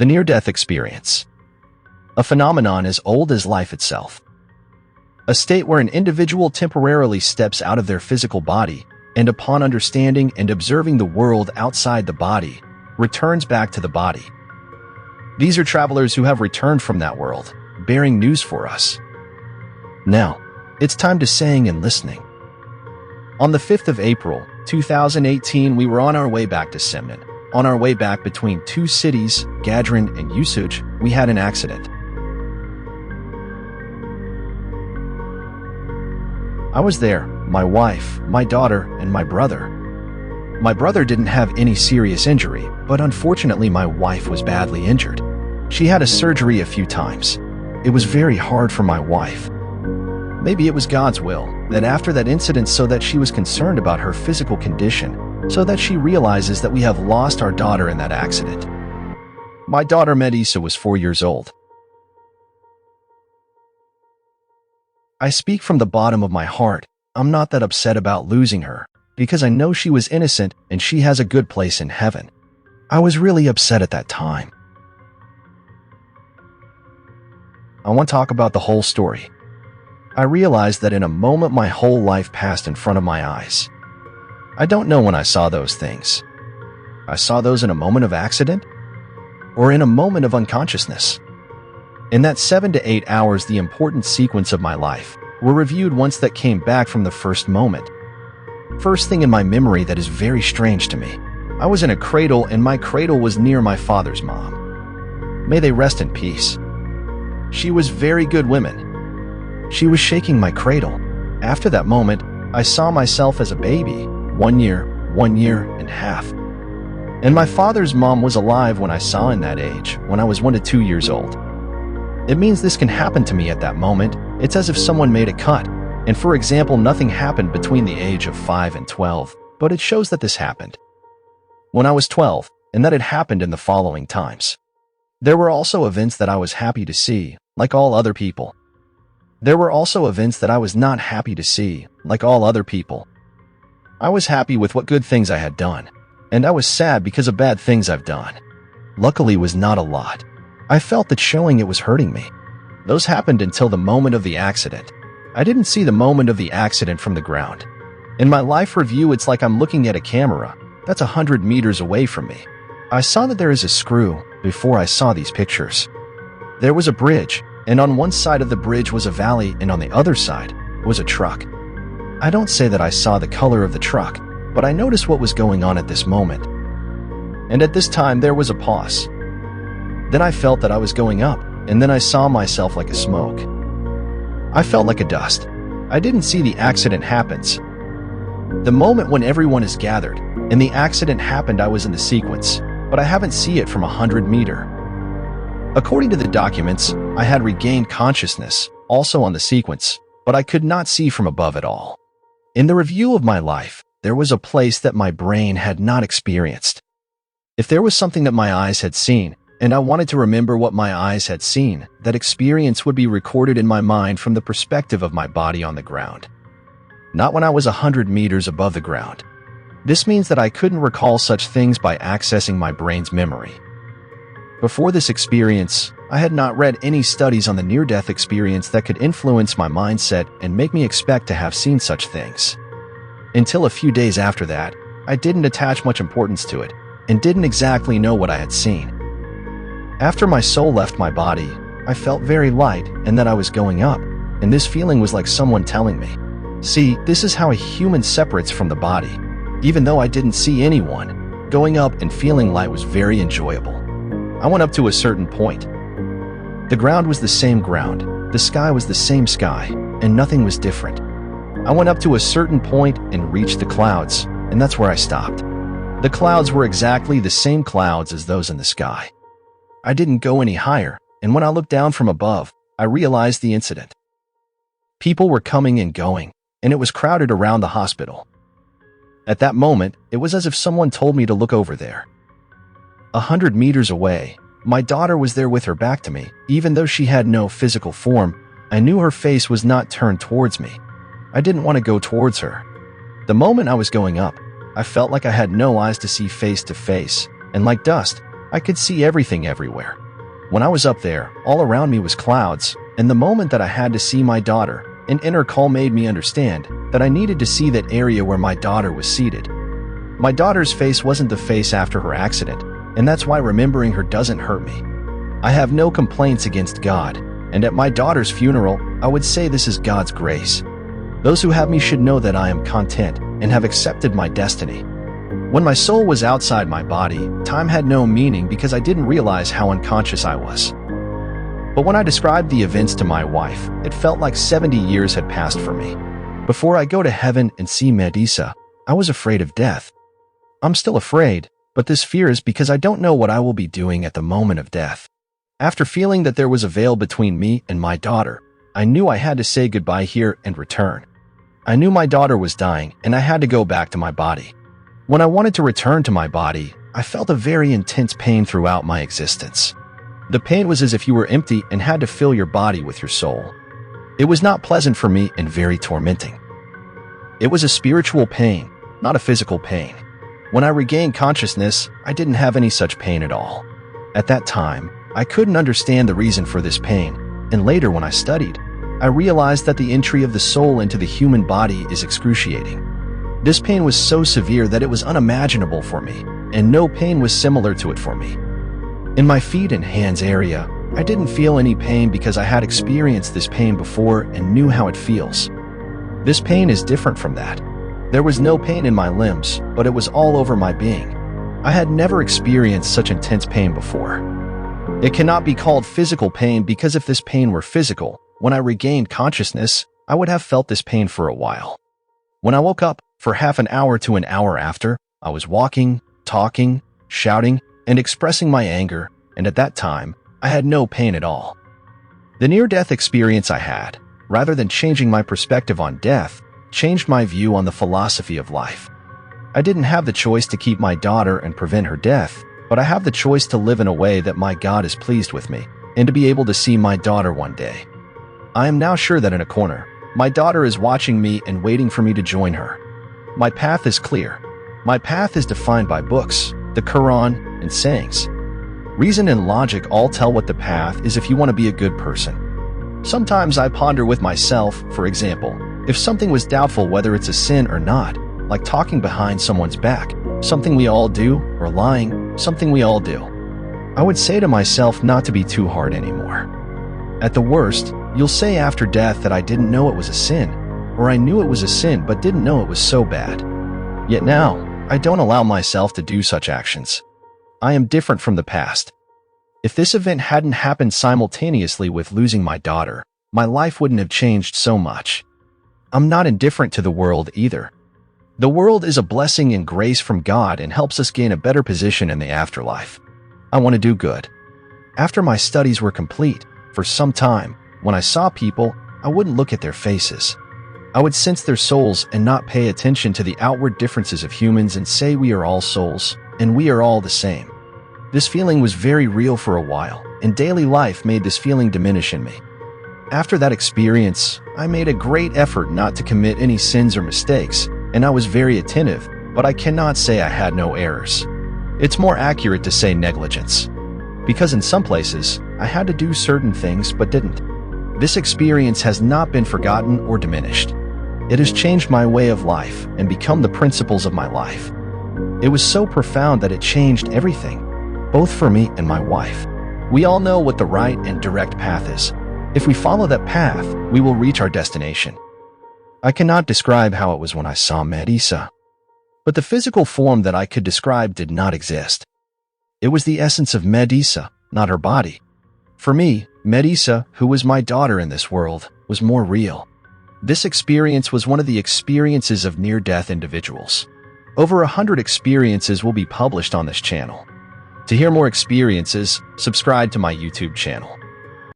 The near-death experience. A phenomenon as old as life itself. A state where an individual temporarily steps out of their physical body and upon understanding and observing the world outside the body, returns back to the body. These are travelers who have returned from that world, bearing news for us. Now, it's time to saying and listening. On the 5th of April, 2018, we were on our way back to Semnan. On our way back between two cities, Gadrin and Usuj, we had an accident. I was there, my wife, my daughter, and my brother. My brother didn't have any serious injury, but unfortunately my wife was badly injured. She had a surgery a few times. It was very hard for my wife. Maybe it was God's will that after that incident, so that she was concerned about her physical condition, so that she realizes that we have lost our daughter in that accident. My daughter Medisa was 4 years old. I speak from the bottom of my heart. I'm not that upset about losing her, because I know she was innocent and she has a good place in heaven. I was really upset at that time. I want to talk about the whole story. I realized that in a moment my whole life passed in front of my eyes. I don't know when I saw those things. I saw those in a moment of accident or in a moment of unconsciousness. In that 7 to 8 hours, the important sequence of my life were reviewed once that came back from the first moment. First thing in my memory that is very strange to me. I was in a cradle and my cradle was near my father's mom. May they rest in peace. She was very good woman. She was shaking my cradle. After that moment, I saw myself as a baby, 1 year and a half. And my father's mom was alive when I saw in that age, when I was 1 to 2 years old. It means this can happen to me at that moment. It's as if someone made a cut. And for example, nothing happened between the age of 5 and 12, but it shows that this happened when I was 12, and that it happened in the following times. There were also events that I was happy to see, like all other people. There were also events that I was not happy to see, like all other people. I was happy with what good things I had done, and I was sad because of bad things I've done. Luckily, it was not a lot. I felt that showing it was hurting me. Those happened until the moment of the accident. I didn't see the moment of the accident from the ground. In my life review, it's like I'm looking at a camera that's 100 meters away from me. I saw that there is a screw before I saw these pictures. There was a bridge, and on one side of the bridge was a valley, and on the other side was a truck. I don't say that I saw the color of the truck, but I noticed what was going on at this moment. And at this time, there was a pause. Then I felt that I was going up, and then I saw myself like a smoke. I felt like a dust. I didn't see the accident happens. The moment when everyone is gathered, and the accident happened, I was in the sequence, but I haven't seen it from 100 meters. According to the documents, I had regained consciousness, also on the sequence, but I could not see from above at all. In the review of my life, there was a place that my brain had not experienced. If there was something that my eyes had seen, and I wanted to remember what my eyes had seen, that experience would be recorded in my mind from the perspective of my body on the ground. Not when I was 100 meters above the ground. This means that I couldn't recall such things by accessing my brain's memory. Before this experience, I had not read any studies on the near-death experience that could influence my mindset and make me expect to have seen such things. Until a few days after that, I didn't attach much importance to it, and didn't exactly know what I had seen. After my soul left my body, I felt very light and that I was going up, and this feeling was like someone telling me, "See, this is how a human separates from the body." Even though I didn't see anyone, going up and feeling light was very enjoyable. I went up to a certain point. The ground was the same ground, the sky was the same sky, and nothing was different. I went up to a certain point and reached the clouds, and that's where I stopped. The clouds were exactly the same clouds as those in the sky. I didn't go any higher, and when I looked down from above, I realized the incident. People were coming and going, and it was crowded around the hospital. At that moment, it was as if someone told me to look over there. 100 meters away, my daughter was there with her back to me. Even though she had no physical form, I knew her face was not turned towards me. I didn't want to go towards her. The moment I was going up, I felt like I had no eyes to see face to face, and like dust, I could see everything everywhere. When I was up there, all around me was clouds, and the moment that I had to see my daughter, an inner call made me understand that I needed to see that area where my daughter was seated. My daughter's face wasn't the face after her accident, and that's why remembering her doesn't hurt me. I have no complaints against God, and at my daughter's funeral, I would say this is God's grace. Those who have me should know that I am content and have accepted my destiny. When my soul was outside my body, time had no meaning because I didn't realize how unconscious I was. But when I described the events to my wife, it felt like 70 years had passed for me. Before I go to heaven and see Medusa, I was afraid of death. I'm still afraid, but this fear is because I don't know what I will be doing at the moment of death. After feeling that there was a veil between me and my daughter, I knew I had to say goodbye here and return. I knew my daughter was dying and I had to go back to my body. When I wanted to return to my body, I felt a very intense pain throughout my existence. The pain was as if you were empty and had to fill your body with your soul. It was not pleasant for me and very tormenting. It was a spiritual pain, not a physical pain. When I regained consciousness, I didn't have any such pain at all. At that time, I couldn't understand the reason for this pain, and later when I studied, I realized that the entry of the soul into the human body is excruciating. This pain was so severe that it was unimaginable for me, and no pain was similar to it for me. In my feet and hands area, I didn't feel any pain because I had experienced this pain before and knew how it feels. This pain is different from that. There was no pain in my limbs, but it was all over my being. I had never experienced such intense pain before. It cannot be called physical pain because if this pain were physical, when I regained consciousness, I would have felt this pain for a while. When I woke up, for half an hour to an hour after, I was walking, talking, shouting, and expressing my anger, and at that time, I had no pain at all. The near-death experience I had, rather than changing my perspective on death, changed my view on the philosophy of life. I didn't have the choice to keep my daughter and prevent her death, but I have the choice to live in a way that my God is pleased with me, and to be able to see my daughter one day. I am now sure that in a corner, my daughter is watching me and waiting for me to join her. My path is clear. My path is defined by books, the Quran, and sayings. Reason and logic all tell what the path is if you want to be a good person. Sometimes I ponder with myself, for example, if something was doubtful whether it's a sin or not, like talking behind someone's back, something we all do, or lying, something we all do. I would say to myself not to be too hard anymore. At the worst, you'll say after death that I didn't know it was a sin, or I knew it was a sin but didn't know it was so bad. Yet now, I don't allow myself to do such actions. I am different from the past. If this event hadn't happened simultaneously with losing my daughter, my life wouldn't have changed so much. I'm not indifferent to the world either. The world is a blessing and grace from God and helps us gain a better position in the afterlife. I want to do good. After my studies were complete, for some time, when I saw people, I wouldn't look at their faces. I would sense their souls and not pay attention to the outward differences of humans and say we are all souls, and we are all the same. This feeling was very real for a while, and daily life made this feeling diminish in me. After that experience, I made a great effort not to commit any sins or mistakes, and I was very attentive, but I cannot say I had no errors. It's more accurate to say negligence. Because in some places, I had to do certain things but didn't. This experience has not been forgotten or diminished. It has changed my way of life and become the principles of my life. It was so profound that it changed everything, both for me and my wife. We all know what the right and direct path is. If we follow that path, we will reach our destination. I cannot describe how it was when I saw Medusa, but the physical form that I could describe did not exist. It was the essence of Medusa, not her body. For me, Medusa, who was my daughter in this world, was more real. This experience was one of the experiences of near-death individuals. Over 100 experiences will be published on this channel. To hear more experiences, subscribe to my YouTube channel.